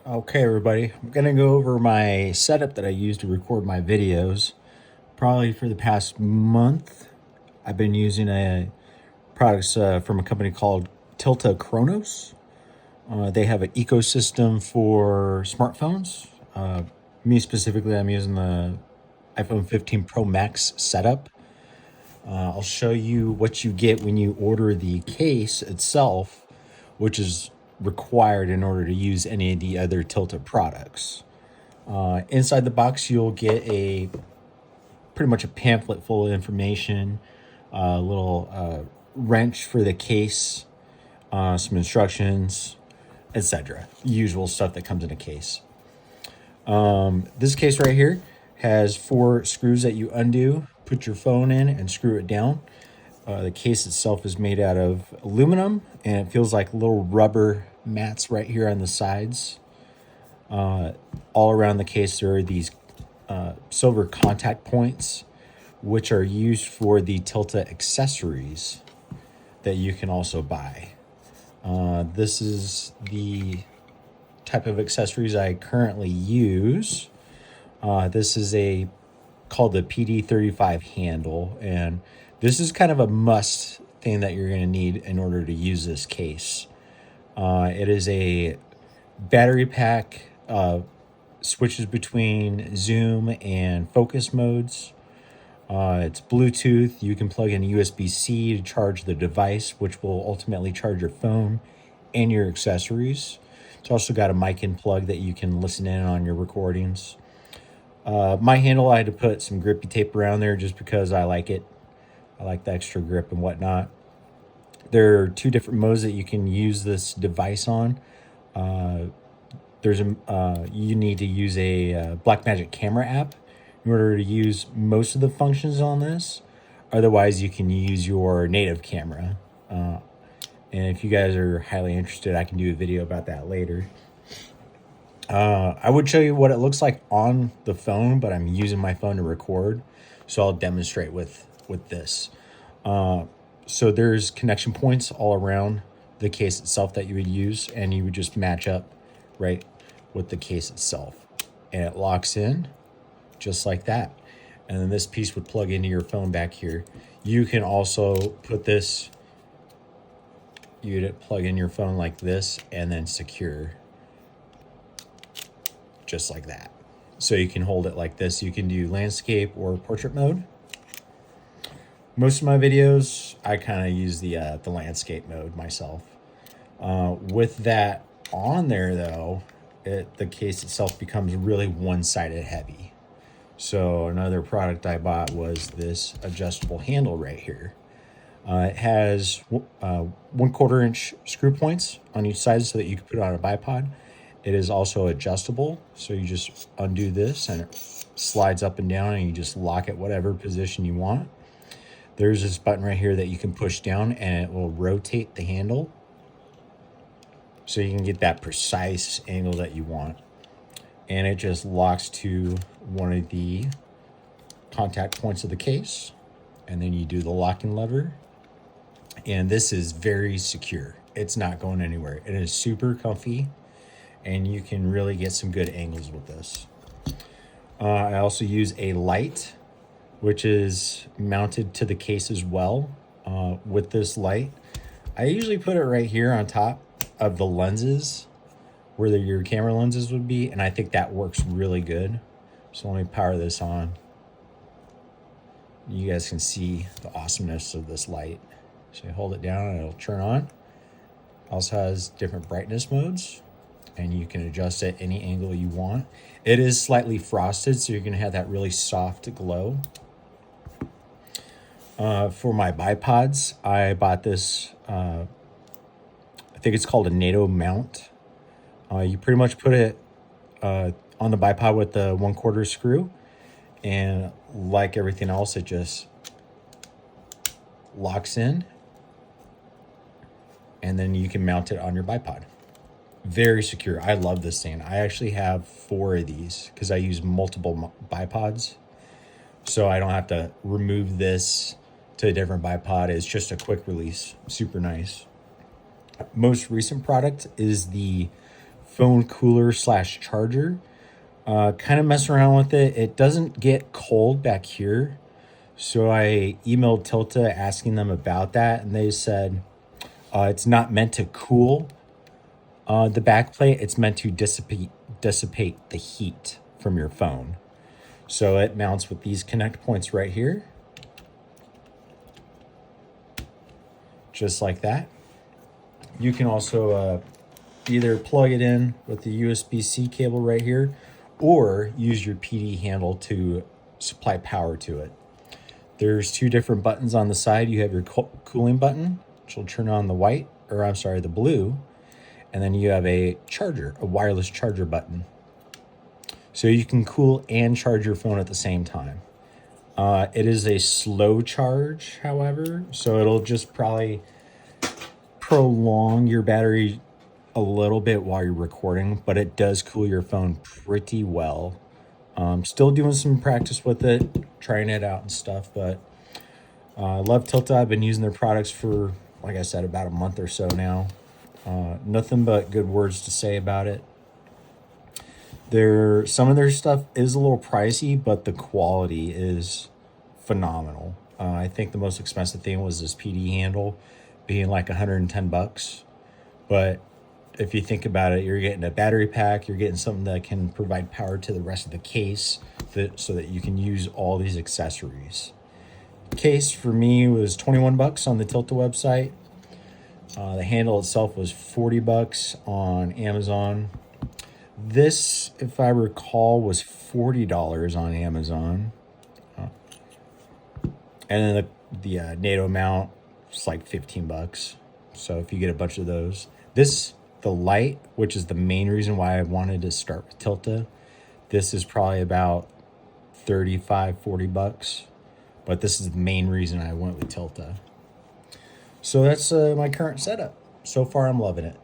Okay, everybody, I'm going to go over my setup that I use to record my videos. Probably for the past month, I've been using products from a company called TILTA KHRONOS. They have an ecosystem for smartphones. Me specifically, I'm using the iPhone 15 Pro Max setup. I'll show you what you get when you order the case itself, which is required in order to use any of the other Tilta products. Inside the box, you'll get pretty much a pamphlet full of information, a little wrench for the case, some instructions, etc. Usual stuff that comes in a case. This case right here has 4 screws that you undo, put your phone in, and screw it down. The case itself is made out of aluminum, and it feels like little rubber mats right here on the sides. All around the case, there are these silver contact points, which are used for the Tilta accessories that you can also buy. This is the type of accessories I currently use. This is called the PD35 handle, and this is kind of a must thing that you're going to need in order to use this case. It is a battery pack, switches between zoom and focus modes. It's Bluetooth. You can plug in USB-C to charge the device, which will ultimately charge your phone and your accessories. It's also got a mic in plug that you can listen in on your recordings. My handle, I had to put some grippy tape around there just because I like it. I like the extra grip and whatnot. There are 2 different modes that you can use this device on. You need to use a Blackmagic camera app in order to use most of the functions on this. Otherwise, you can use your native camera. And if you guys are highly interested, I can do a video about that later. I would show you what it looks like on the phone, but I'm using my phone to record, so I'll demonstrate with this. So there's connection points all around the case itself that you would use, and you would just match up right with the case itself, and it locks in just like that. And then this piece would plug into your phone back here. You can also put this, you'd plug in your phone like this and then secure just like that. So you can hold it like this. You can do landscape or portrait mode. Most of my videos, I kind of use the landscape mode myself. With that on there though, the case itself becomes really one-sided heavy. So another product I bought was this adjustable handle right here. It has 1/4 inch screw points on each side so that you can put it on a bipod. It is also adjustable, so you just undo this and it slides up and down, and you just lock it whatever position you want. There's this button right here that you can push down and it will rotate the handle so you can get that precise angle that you want. And it just locks to one of the contact points of the case, and then you do the locking lever, and this is very secure. It's not going anywhere. It is super comfy, and you can really get some good angles with this. I also use a light, which is mounted to the case as well. With this light, I usually put it right here on top of the lenses where your camera lenses would be, and I think that works really good. So let me power this on. You guys can see the awesomeness of this light. So you hold it down and it'll turn on. Also has different brightness modes, and you can adjust it any angle you want. It is slightly frosted, so you're gonna have that really soft glow. For my bipods, I bought this, I think it's called a NATO mount. You pretty much put it on the bipod with the 1/4 screw, and like everything else, it just locks in, and then you can mount it on your bipod. Very secure. I love this thing. I actually have 4 of these because I use multiple bipods, so I don't have to remove this to a different bipod. It's just a quick release. Super nice. Most recent product is the phone cooler slash charger. Kind of messing around with it. It doesn't get cold back here. So I emailed TILTA asking them about that, and they said it's not meant to cool the back plate. It's meant to dissipate the heat from your phone. So it mounts with these connect points right here. Just like that. You can also either plug it in with the USB-C cable right here, or use your PD handle to supply power to it. There's two different buttons on the side. You have your cooling button, which will turn on the blue, and then you have a charger, a wireless charger button. So you can cool and charge your phone at the same time. It is a slow charge, however, so it'll just probably prolong your battery a little bit while you're recording, but it does cool your phone pretty well. Still doing some practice with it, trying it out and stuff, but I love TILTA. I've been using their products for, like I said, about a month or so now. Nothing but good words to say about it. Some of their stuff is a little pricey, but the quality is phenomenal. I think the most expensive thing was this PD handle being like 110 bucks. But if you think about it, you're getting a battery pack, you're getting something that can provide power to the rest of the case so that you can use all these accessories. Case for me was 21 bucks on the TILTA website. The handle itself was 40 bucks on Amazon. This, if I recall, was $40 on Amazon. And then the NATO mount is like 15 bucks. So if you get a bunch of those. The light, which is the main reason why I wanted to start with TILTA, this is probably about 35, 40 bucks. But this is the main reason I went with TILTA. So that's my current setup. So far, I'm loving it.